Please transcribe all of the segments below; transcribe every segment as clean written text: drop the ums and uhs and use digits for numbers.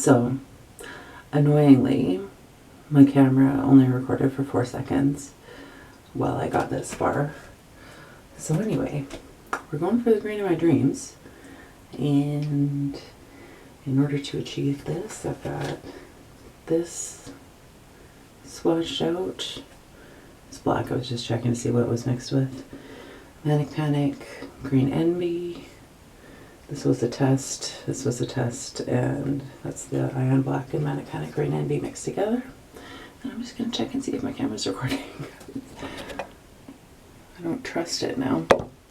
So, annoyingly, my camera only recorded for 4 seconds while I got this far. So anyway, we're going for the green of my dreams. And in order to achieve this, I've got this swatched out. It's black. I was just checking to see what it was mixed with. Manic Panic, Green Envy. This was a test. This was a test, and that's the Ion Black and Manic Panic Green Envy mixed together. And I'm just gonna check and see if my camera's recording. I don't trust it now.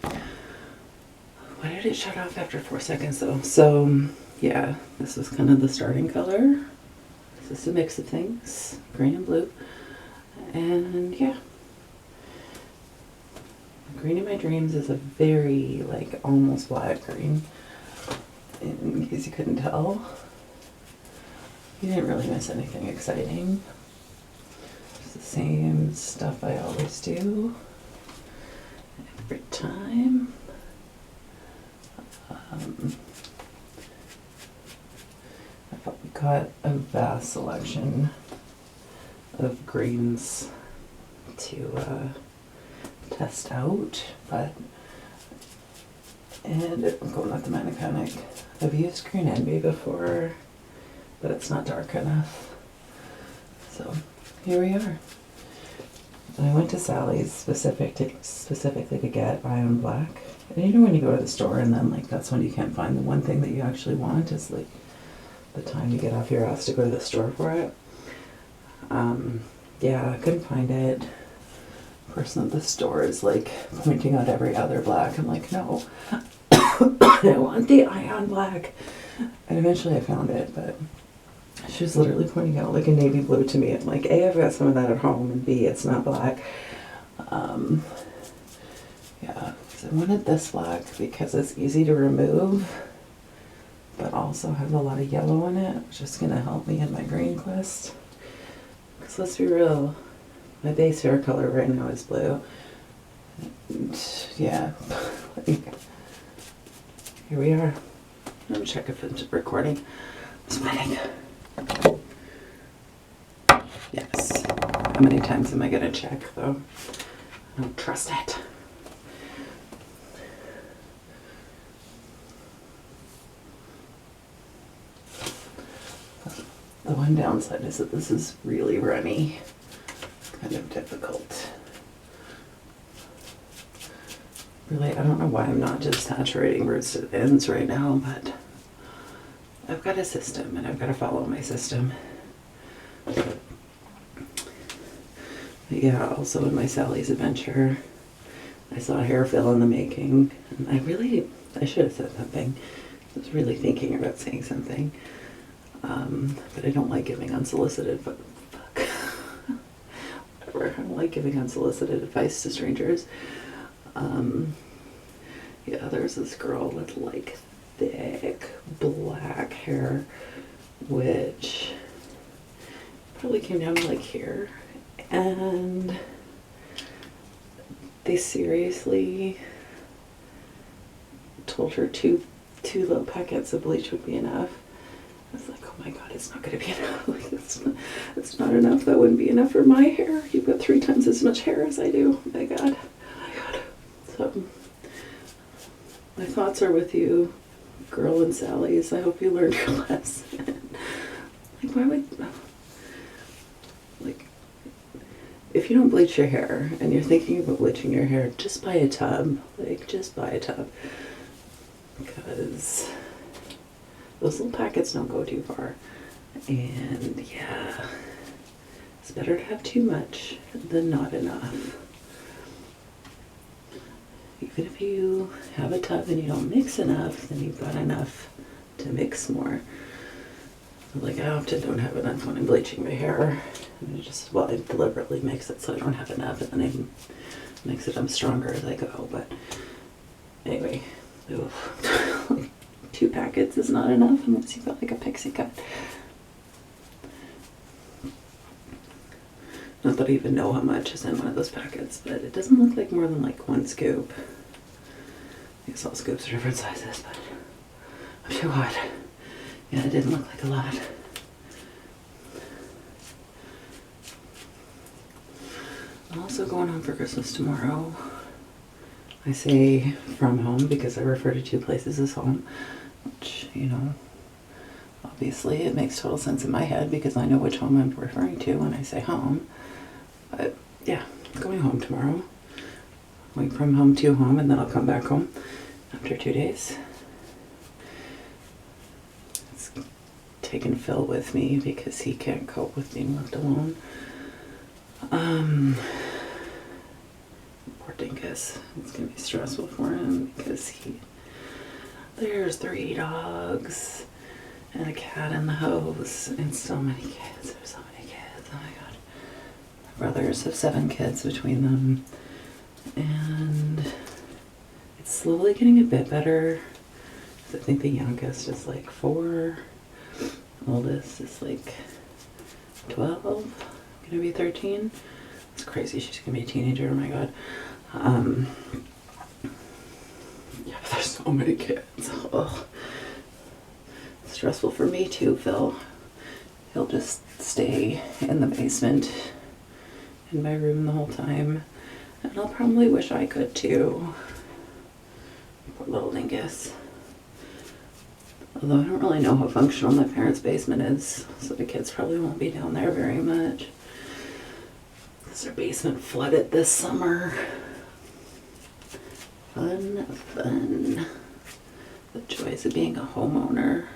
Why did it shut off after 4 seconds though? So yeah, this was kind of the starting color. This is a mix of things, green and blue. And yeah. Green in My Dreams is a very, like, almost black green, in case you couldn't tell. You didn't really miss anything exciting. It's the same stuff I always do every time. I've got a vast selection of greens to test out, and I'm going with the Manic Panic. I've used Green Envy before, but it's not dark enough. So here we are. I went to Sally's specifically to get Ion Black. And you know when you go to the store and then like that's when you can't find the one thing that you actually want is like the time you get off your ass to go to the store for it. Yeah, I couldn't find it. The person at the store is like pointing out every other black. I'm like, no, I want the Ion Black. And eventually I found it, but she was literally pointing out like a navy blue to me. I'm like, A, I've got some of that at home, and B, it's not black. Yeah, so I wanted this black because it's easy to remove, but also has a lot of yellow in it, which is going to help me in my green quest. Because let's be real, my base hair color right now is blue. And yeah, like, here we are. Let me check if it's recording. It's Manic. Yes. How many times am I going to check, though? I don't trust it. The one downside is that this is really runny. It's kind of difficult. Really, I don't know why I'm not just saturating roots to ends right now, but I've got a system and I've got to follow my system. But yeah, also in my Sally's adventure, I saw hair fill in the making. And I should have said something. I was really thinking about saying something. But I don't like giving unsolicited, whatever. I don't like giving unsolicited advice to strangers. Yeah, there's this girl with like thick black hair, which probably came down to like here, and they seriously told her two little packets of bleach would be enough. I was like, oh my god, it's not going to be enough. Like, it's not enough. That wouldn't be enough for my hair. You've got 3 times as much hair as I do. Oh my god. Oh my god. So, my thoughts are with you, girl in Sally's. I hope you learned your lesson. Like, why would... Like, if you don't bleach your hair, and you're thinking about bleaching your hair, just buy a tub. Like, just buy a tub. Because... those little packets don't go too far. And yeah, it's better to have too much than not enough. Even if you have a tub and you don't mix enough, then you've got enough to mix more. Like, I often don't have enough when I'm bleaching my hair. And I deliberately mix it so I don't have enough, and then I mix it up stronger as I go. But anyway, oof. 2 packets is not enough unless you've got like a pixie cut. Not that I even know how much is in one of those packets, but it doesn't look like more than like 1 scoop. I guess all scoops are different sizes, but I'm too hot. Yeah, it didn't look like a lot. I'm also going home for Christmas tomorrow. I say from home because I refer to two places as home, which, you know, obviously it makes total sense in my head because I know which home I'm referring to when I say home. But yeah, going home tomorrow. Going from home to home, and then I'll come back home after 2 days. It's taking Phil with me because he can't cope with being left alone. Poor Dinkus. It's gonna be stressful for him because there's 3 dogs and a cat in the house and so many kids. There's so many kids. Oh my god. My brothers have 7 kids between them. And it's slowly getting a bit better. I think the youngest is like 4. Oldest is like 12. Gonna be 13. It's crazy. She's gonna be a teenager. Oh my god. Yeah, but there's so many kids. Ugh. Stressful for me too, Phil. He'll just stay in the basement in my room the whole time. And I'll probably wish I could too. Poor little dingus. Although I don't really know how functional my parents' basement is, so the kids probably won't be down there very much. Because their basement flooded this summer. Fun, fun. The joys of being a homeowner.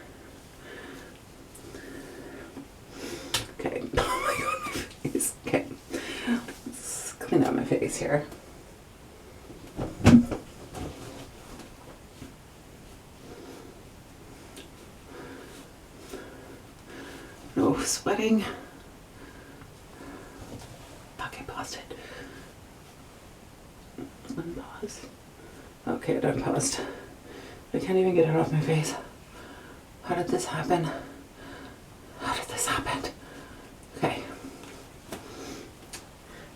Okay. Oh my god, my face. Okay. Let's clean out my face here. No sweating. Okay, paused it. Unpause. Okay, it unpaused. I can't even get it off my face. How did this happen? How did this happen? Okay.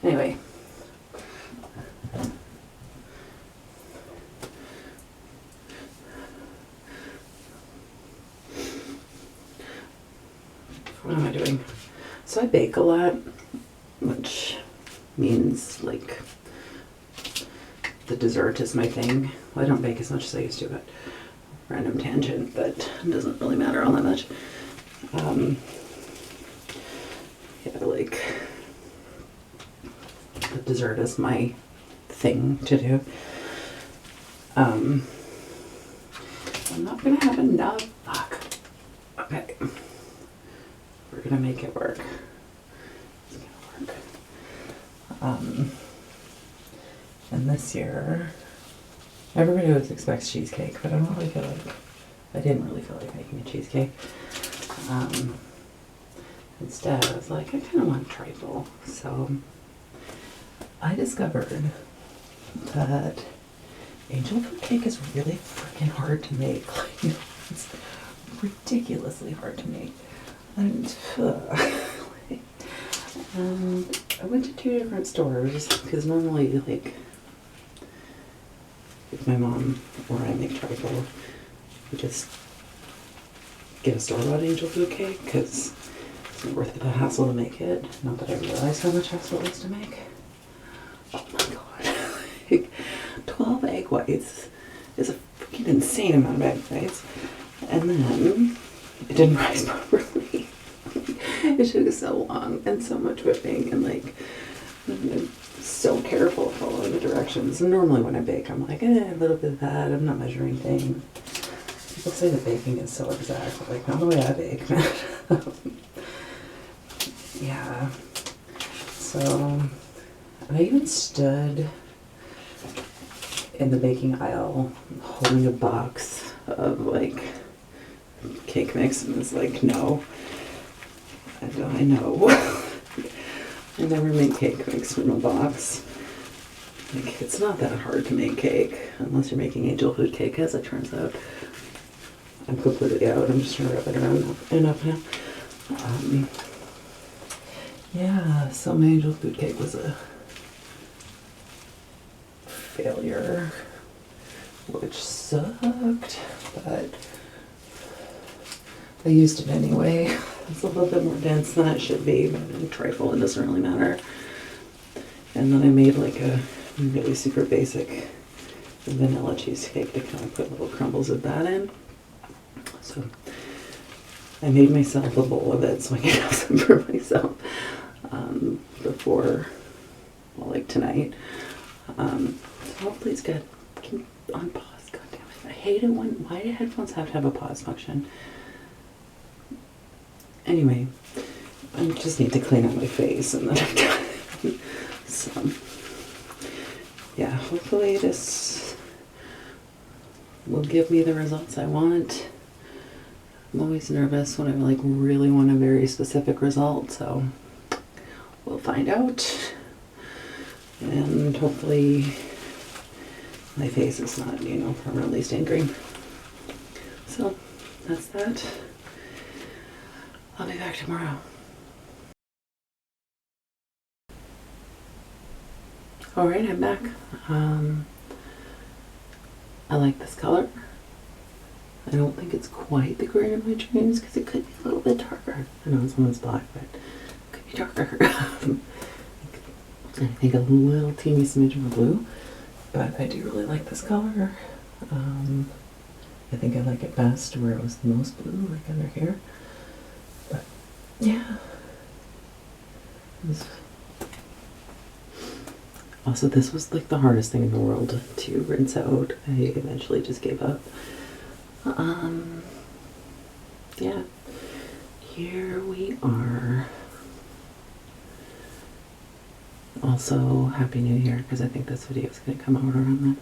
Anyway. What am I doing? So I bake a lot, which means like the dessert is my thing. Well, I don't bake as much as I used to, but random tangent, but it doesn't really matter all that much. Yeah, like the dessert is my thing to do. I'm not gonna have enough. Fuck. Okay. We're gonna make it work. It's gonna work. And this year, everybody always expects cheesecake, but I don't really feel like, I didn't really feel like making a cheesecake. Instead, I was like, I kind of want trifle. So I discovered that angel food cake is really freaking hard to make. Like, it's ridiculously hard to make. And I went to 2 different stores because normally, like, if my mom or I make trifle, we just get a store-bought angel food cake because it's not worth the hassle to make it. Not that I realized how much hassle it is to make. Oh my god. Like, 12 egg whites is a freaking insane amount of egg whites. And then it didn't rise properly. It took so long and so much whipping and like I'm so careful following the directions. And normally when I bake I'm like, a little bit of that, I'm not measuring things. People say that baking is so exact, but like not the way I bake, man. Yeah. So I even stood in the baking aisle holding a box of like cake mix and was like, no. I know. I never make cake mix from a box. Like, it's not that hard to make cake, unless you're making angel food cake, as it turns out. I'm completely out. I'm just trying to wrap it around enough now. Yeah, so my angel food cake was a failure, which sucked, but I used it anyway. It's a little bit more dense than it should be, but in trifle it doesn't really matter. And then I made like a really super basic vanilla cheesecake to kind of put little crumbles of that in. So I made myself a bowl of it so I can have some for myself before, well, like tonight. So hopefully it's good. On pause, god damn it. I hate it when, why do headphones have to have a pause function? Anyway, I just need to clean up my face and then I'm done. So, yeah, hopefully this will give me the results I want. I'm always nervous when I like really want a very specific result, so we'll find out. And hopefully my face is not, you know, permanently stained green. So that's that. I'll be back tomorrow. Alright, I'm back. I like this color. I don't think it's quite the green of my dreams because it could be a little bit darker. I know this one's black, but it could be darker. I think a little teeny smidge of a blue, but I do really like this color. I think I like it best where it was the most blue, like under here. But yeah. Also, this was like the hardest thing in the world to rinse out. I eventually just gave up. Yeah, here we are. Also, Happy New Year, because I think this video is going to come out around then.